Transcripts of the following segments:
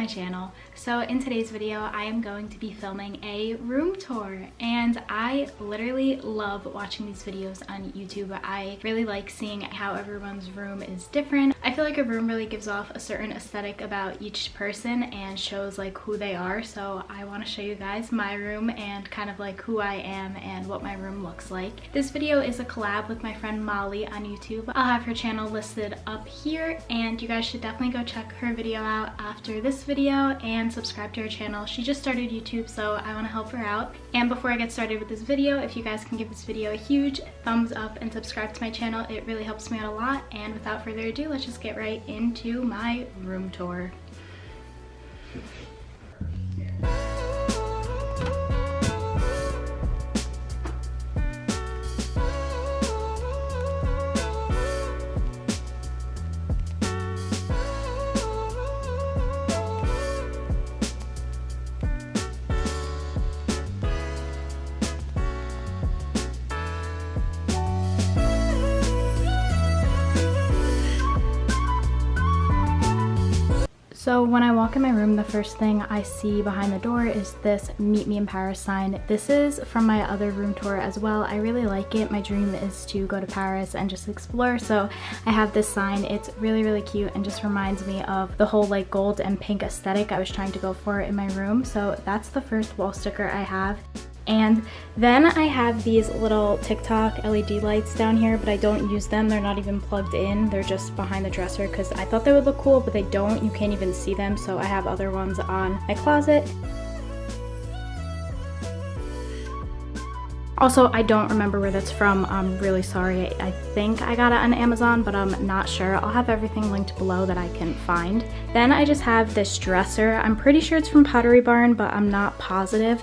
my channel. So in today's video I am going to be filming a room tour, and I literally love watching these videos on YouTube. I really like seeing how everyone's room is different. I feel like a room really gives off a certain aesthetic about each person and shows like who they are, so I want to show you guys my room and kind of like who I am and what my room looks like. This video is a collab with my friend Molly on YouTube. I'll have her channel listed up here, and you guys should definitely go check her video out after this video and subscribe to her channel. She just started YouTube, so I want to help her out. And before I get started with this video, if you guys can give this video a huge thumbs up and subscribe to my channel, it really helps me out a lot. And without further ado, let's just get right into my room tour. So when I walk in my room, the first thing I see behind the door is this "Meet Me in Paris" sign. This is from my other room tour as well. I really like it. My dream is to go to Paris and just explore, so I have this sign. It's really cute and just reminds me of the whole like gold and pink aesthetic I was trying to go for in my room. So that's the first wall sticker I have. And then I have these little TikTok LED lights down here, but I don't use them. They're not even plugged in. They're just behind the dresser because I thought they would look cool, but they don't. You can't even see them, so I have other ones on my closet. Also, I don't remember where that's from. I'm really sorry. I think I got it on Amazon, but I'm not sure. I'll have everything linked below that I can find. Then I just have this dresser. I'm pretty sure it's from Pottery Barn, but I'm not positive.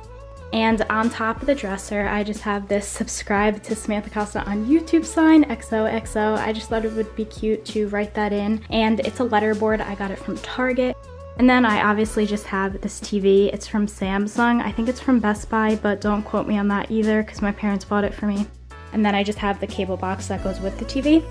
And on top of the dresser, I just have this "Subscribe to Samantha Costa on YouTube" sign, XOXO. I just thought it would be cute to write that in. And it's a letterboard. I got it from Target. And then I obviously just have this TV. It's from Samsung. I think it's from Best Buy, but don't quote me on that either because my parents bought it for me. And then I just have the cable box that goes with the TV.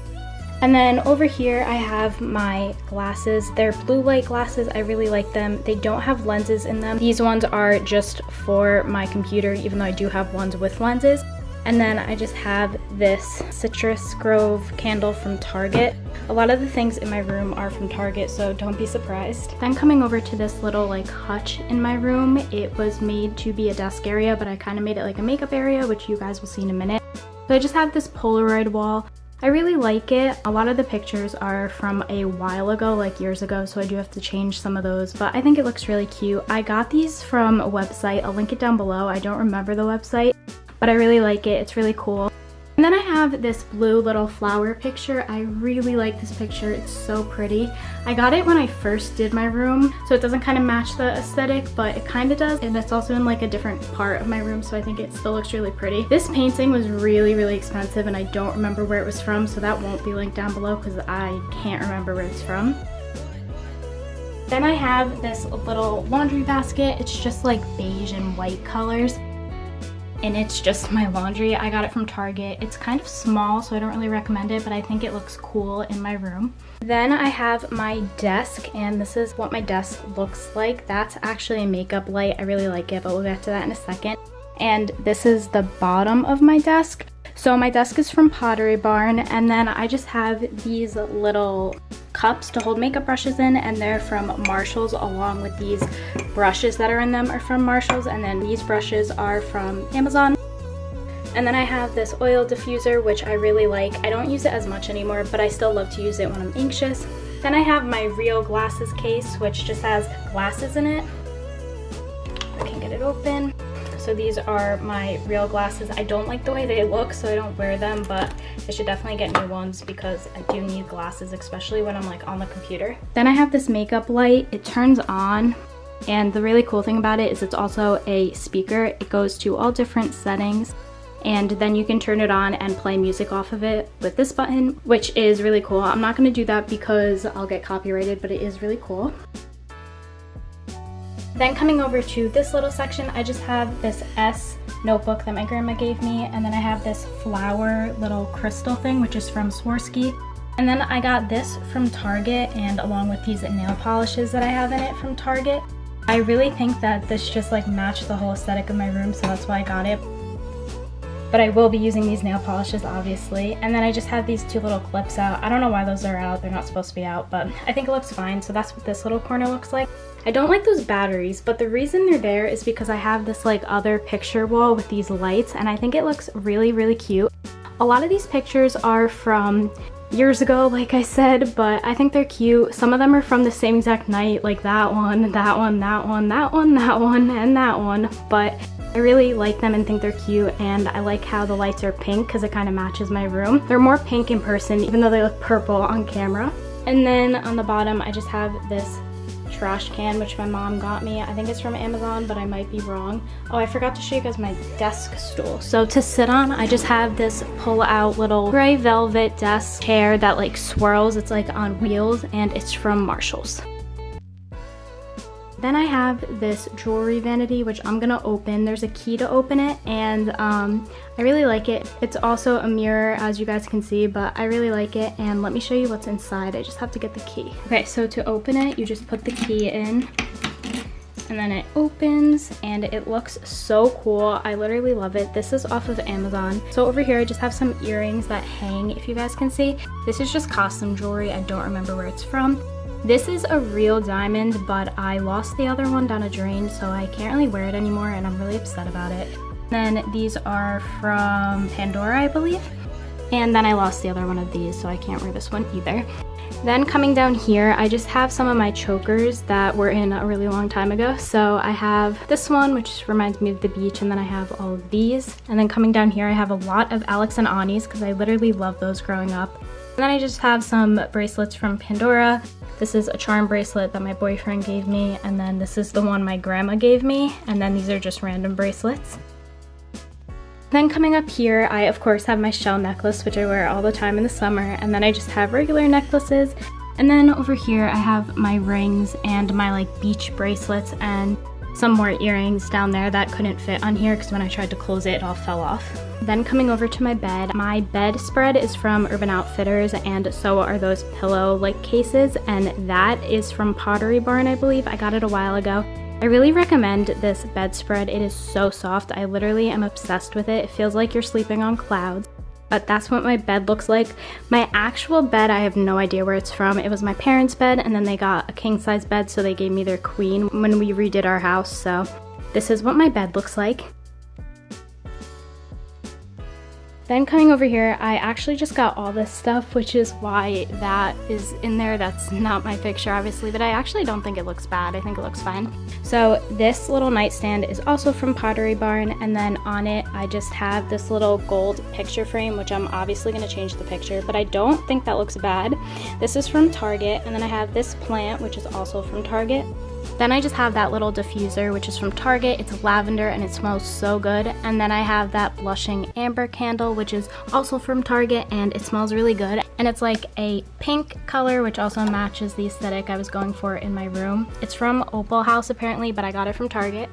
And then over here I have my glasses. They're blue light glasses. I really like them. They don't have lenses in them. These ones are just for my computer, even though I do have ones with lenses. And then I just have this Citrus Grove candle from Target. A lot of the things in my room are from Target, so don't be surprised. Then coming over to this little like hutch in my room, it was made to be a desk area, but I kind of made it like a makeup area, which you guys will see in a minute. So I just have this Polaroid wall. I really like it. A lot of the pictures are from a while ago, like years ago, so I do have to change some of those, but I think it looks really cute. I got these from a website. I'll link it down below. I don't remember the website, but I really like it. It's really cool. And then I have this blue little flower picture. I really like this picture. It's so pretty. I got it when I first did my room, so it doesn't kind of match the aesthetic, but it kind of does. And it's also in like a different part of my room, so I think it still looks really pretty. This painting was really expensive, and I don't remember where it was from, so that won't be linked down below because I can't remember where it's from. Then I have this little laundry basket. It's just like beige and white colors, and it's just my laundry. I got it from Target. It's kind of small, so I don't really recommend it, but I think it looks cool in my room. Then I have my desk, and this is what my desk looks like. That's actually a makeup light. I really like it, but we'll get to that in a second. And this is the bottom of my desk. So my desk is from Pottery Barn, and then I just have these little cups to hold makeup brushes in, and they're from Marshall's, along with these brushes that are in them are from Marshall's, and then these brushes are from Amazon. And then I have this oil diffuser, which I really like. I don't use it as much anymore, but I still love to use it when I'm anxious. Then I have my Real Glasses case, which just has glasses in it. I can get it open. So these are my Real glasses. I don't like the way they look, so I don't wear them, but I should definitely get new ones because I do need glasses, especially when I'm like on the computer. Then I have this makeup light. It turns on, and the really cool thing about it is it's also a speaker. It goes to all different settings, and then you can turn it on and play music off of it with this button, which is really cool. I'm not going to do that because I'll get copyrighted, but it is really cool. Then coming over to this little section, I just have this S notebook that my grandma gave me, and then I have this flower little crystal thing, which is from Swarovski. And then I got this from Target, and along with these nail polishes that I have in it from Target. I really think that this just like matched the whole aesthetic of my room, so that's why I got it. But I will be using these nail polishes, obviously. And then I just have these two little clips out. I don't know why those are out. They're not supposed to be out, but I think it looks fine. So that's what this little corner looks like. I don't like those batteries, but the reason they're there is because I have this like other picture wall with these lights, and I think it looks really, really cute. A lot of these pictures are from years ago, like I said, but I think they're cute. Some of them are from the same exact night, like that one, that one, that one, that one, that one, and that one. But I really like them and think they're cute, and I like how the lights are pink because it kind of matches my room. They're more pink in person, even though they look purple on camera. And then on the bottom, I just have this trash can, which my mom got me. I think it's from Amazon, but I might be wrong. Oh, I forgot to show you guys my desk stool. So to sit on, I just have this pull-out little gray velvet desk chair that like swirls. It's like on wheels, and it's from Marshall's. Then I have this jewelry vanity, which I'm gonna open. There's a key to open it, and I really like it. It's also a mirror, as you guys can see, but I really like it, and let me show you what's inside. I just have to get the key. Okay, so to open it, you just put the key in, and then it opens, and it looks so cool. I literally love it. This is off of Amazon. So over here, I just have some earrings that hang, if you guys can see. This is just costume jewelry. I don't remember where it's from. This is a real diamond, but I lost the other one down a drain, so I can't really wear it anymore, and I'm really upset about it. Then these are from Pandora, I believe. And then I lost the other one of these, so I can't wear this one either. Then coming down here, I just have some of my chokers that were in a really long time ago. So I have this one, which reminds me of the beach, and then I have all of these. And then coming down here, I have a lot of Alex and Ani's because I literally loved those growing up. And then I just have some bracelets from Pandora. This is a charm bracelet that my boyfriend gave me, and then this is the one my grandma gave me, and then these are just random bracelets. Then coming up here, I of course have my shell necklace, which I wear all the time in the summer, and then I just have regular necklaces. And then over here I have my rings and my like beach bracelets and some more earrings down there that couldn't fit on here because when I tried to close it, it all fell off. Then coming over to my bedspread is from Urban Outfitters, and so are those pillow like cases, and that is from Pottery Barn, I believe. I got it a while ago. I really recommend this bedspread. It is so soft. I literally am obsessed with it. It feels like you're sleeping on clouds. But that's what my bed looks like. My actual bed, I have no idea where it's from. It was my parents' bed, and then they got a king-size bed, so they gave me their queen when we redid our house. So this is what my bed looks like. Then coming over here, I actually just got all this stuff, which is why that is in there. That's not my picture, obviously, but I actually don't think it looks bad. I think it looks fine. So this little nightstand is also from Pottery Barn, and then on it, I just have this little gold picture frame, which I'm obviously gonna change the picture, but I don't think that looks bad. This is from Target, and then I have this plant, which is also from Target. Then I just have that little diffuser, which is from Target. It's lavender and it smells so good. And then I have that blushing amber candle, which is also from Target, and it smells really good. And it's like a pink color, which also matches the aesthetic I was going for in my room. It's from Opal House apparently, but I got it from Target.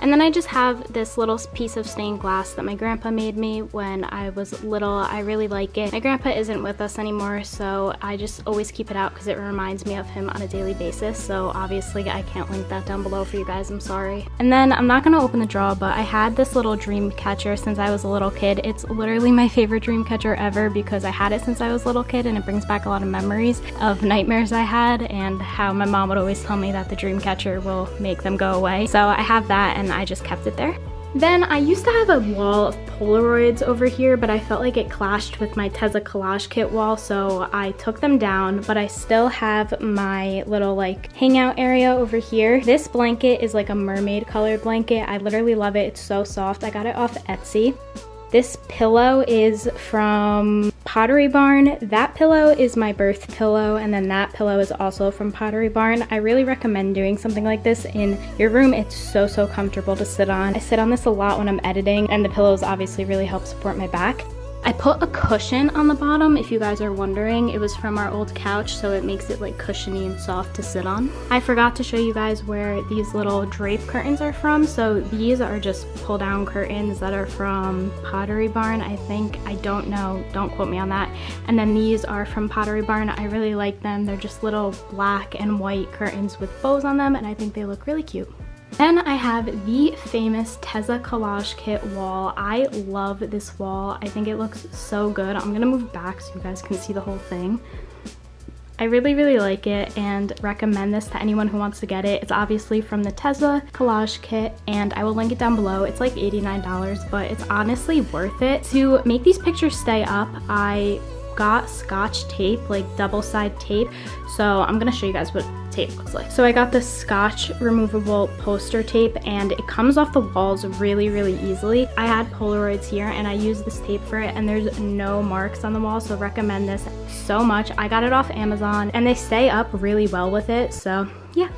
And then I just have this little piece of stained glass that my grandpa made me when I was little. I really like it. My grandpa isn't with us anymore, so I just always keep it out because it reminds me of him on a daily basis. So obviously I can't link that down below for you guys, I'm sorry. And then I'm not gonna open the drawer, but I had this little dream catcher since I was a little kid. It's literally my favorite dream catcher ever because I had it since I was a little kid, and it brings back a lot of memories of nightmares I had and how my mom would always tell me that the dream catcher will make them go away. So I have that, and I just kept it there. Then I used to have a wall of Polaroids over here, but I felt like it clashed with my Teza collage kit wall, so I took them down, but I still have my little like hangout area over here. This blanket is like a mermaid colored blanket. I literally love it. It's so soft. I got it off Etsy. This pillow is from Pottery Barn. That pillow is my birth pillow, and then that pillow is also from Pottery Barn. I really recommend doing something like this in your room. It's so comfortable to sit on. I sit on this a lot when I'm editing, and the pillows obviously really help support my back. I put a cushion on the bottom, if you guys are wondering. It was from our old couch, so it makes it like cushiony and soft to sit on. I forgot to show you guys where these little drape curtains are from. So these are just pull down curtains that are from Pottery Barn, I think. I don't know, don't quote me on that. And then these are from Pottery Barn. I really like them. They're just little black and white curtains with bows on them, and I think they look really cute. Then I have the famous Tezza collage kit wall. I love this wall. I think it looks so good. I'm gonna move back so you guys can see the whole thing. I really like it and recommend this to anyone who wants to get it. It's obviously from the Tezza collage kit, and I will link it down below. It's like $89, but it's honestly worth it. To make these pictures stay up, I got Scotch tape, like double-side tape. So I'm gonna show you guys what tape looks like. So I got this Scotch removable poster tape, and it comes off the walls really easily. I had Polaroids here and I used this tape for it, and there's no marks on the wall, so recommend this so much. I got it off Amazon and they stay up really well with it, so yeah.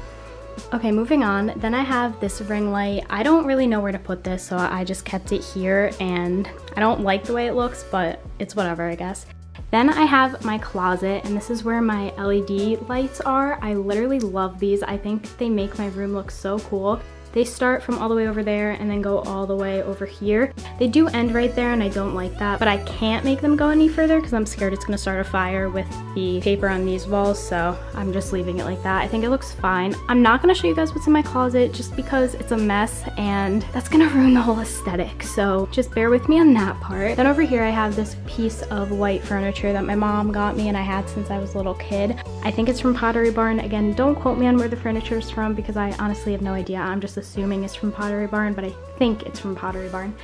Okay, moving on. Then I have this ring light. I don't really know where to put this, so I just kept it here, and I don't like the way it looks, but it's whatever, I guess. Then I have my closet, and this is where my LED lights are. I literally love these. I think they make my room look so cool. They start from all the way over there and then go all the way over here. They do end right there, and I don't like that, but I can't make them go any further because I'm scared it's gonna start a fire with the paper on these walls, so I'm just leaving it like that. I think it looks fine. I'm not gonna show you guys what's in my closet just because it's a mess and that's gonna ruin the whole aesthetic, so just bear with me on that part. Then over here I have this piece of white furniture that my mom got me and I had since I was a little kid. I think it's from Pottery Barn. Again, don't quote me on where the furniture is from because I honestly have no idea. I'm just assuming it's from Pottery Barn, but I think it's from Pottery Barn.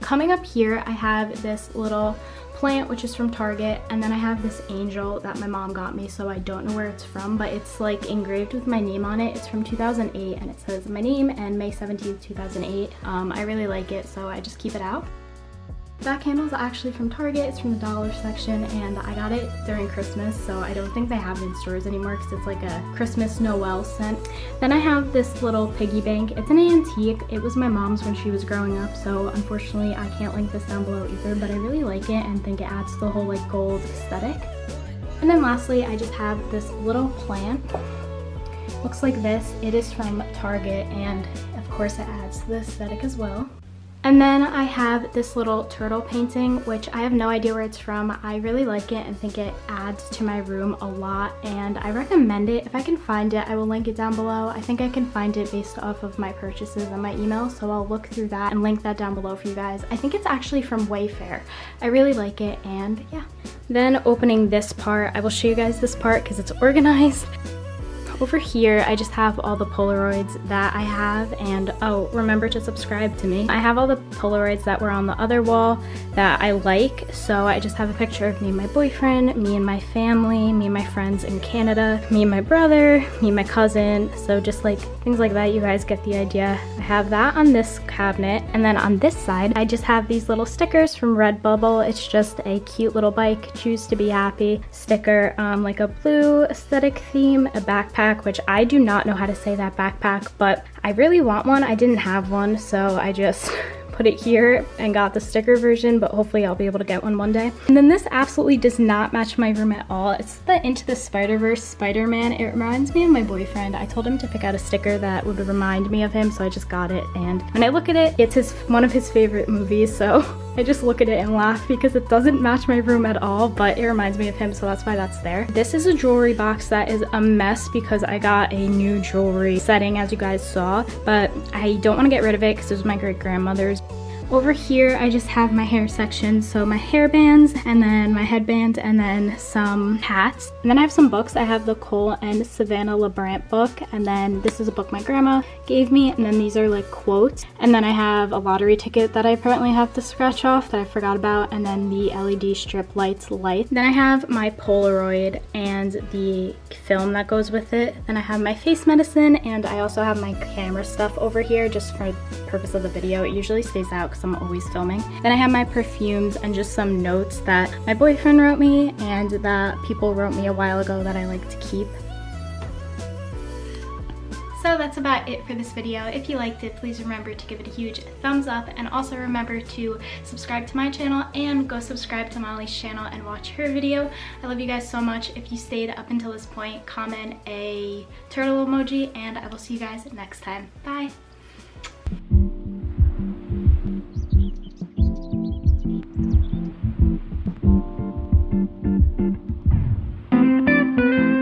Coming up here, I have this little plant, which is from Target, and then I have this angel that my mom got me, so I don't know where it's from, but it's like engraved with my name on it. It's from 2008, and it says my name and May 17th, 2008. I really like it, so I just keep it out. That candle is actually from Target. It's from the dollar section, and I got it during Christmas, so I don't think they have it in stores anymore because it's like a Christmas Noel scent. Then I have this little piggy bank. It's an antique. It was my mom's when she was growing up, so unfortunately I can't link this down below either, but I really like it and think it adds to the whole like gold aesthetic. And then lastly, I just have this little plant. Looks like this. It is from Target, and of course it adds to the aesthetic as well. And then I have this little turtle painting, which I have no idea where it's from. I really like it and think it adds to my room a lot, and I recommend it. If I can find it, I will link it down below. I think I can find it based off of my purchases and my email, so I'll look through that and link that down below for you guys. I think it's actually from Wayfair. I really like it, and yeah. Then opening this part, I will show you guys this part because it's organized. Over here, I just have all the Polaroids that I have, and oh, remember to subscribe to me. I have all the Polaroids that were on the other wall that I like, so I just have a picture of me and my boyfriend, me and my family, me and my friends in Canada, me and my brother, me and my cousin, so just like things like that. You guys get the idea. I have that on this cabinet, and then on this side, I just have these little stickers from Redbubble. It's just a cute little bike, choose to be happy sticker, like a blue aesthetic theme, a backpack, which I do not know how to say that backpack, but I really want one. I didn't have one, so I just put it here and got the sticker version, but hopefully I'll be able to get one day. And then this absolutely does not match my room at all. It's the Into the Spider-Verse Spider-Man. It reminds me of my boyfriend. I told him to pick out a sticker that would remind me of him, so I just got it, and when I look at it, it's one of his favorite movies, so I just look at it and laugh because it doesn't match my room at all, but it reminds me of him, so that's why that's there. This is a jewelry box that is a mess because I got a new jewelry setting, as you guys saw, but I don't want to get rid of it because it was my great-grandmother's. Over here, I just have my hair section, so my hair bands, and then my headband, and then some hats. And then I have some books. I have the Cole and Savannah LeBrant book, and then this is a book my grandma gave me, and then these are like quotes. And then I have a lottery ticket that I apparently have to scratch off that I forgot about, and then the LED strip lights light. Then I have my Polaroid and the film that goes with it. Then I have my face medicine, and I also have my camera stuff over here just for the purpose of the video. It usually stays out because I'm always filming. Then I have my perfumes and just some notes that my boyfriend wrote me and that people wrote me a while ago that I like to keep. So that's about it for this video. If you liked it, please remember to give it a huge thumbs up, and also remember to subscribe to my channel and go subscribe to Molly's channel and watch her video. I love you guys so much. If you stayed up until this point, comment a turtle emoji, and I will see you guys next time. Bye!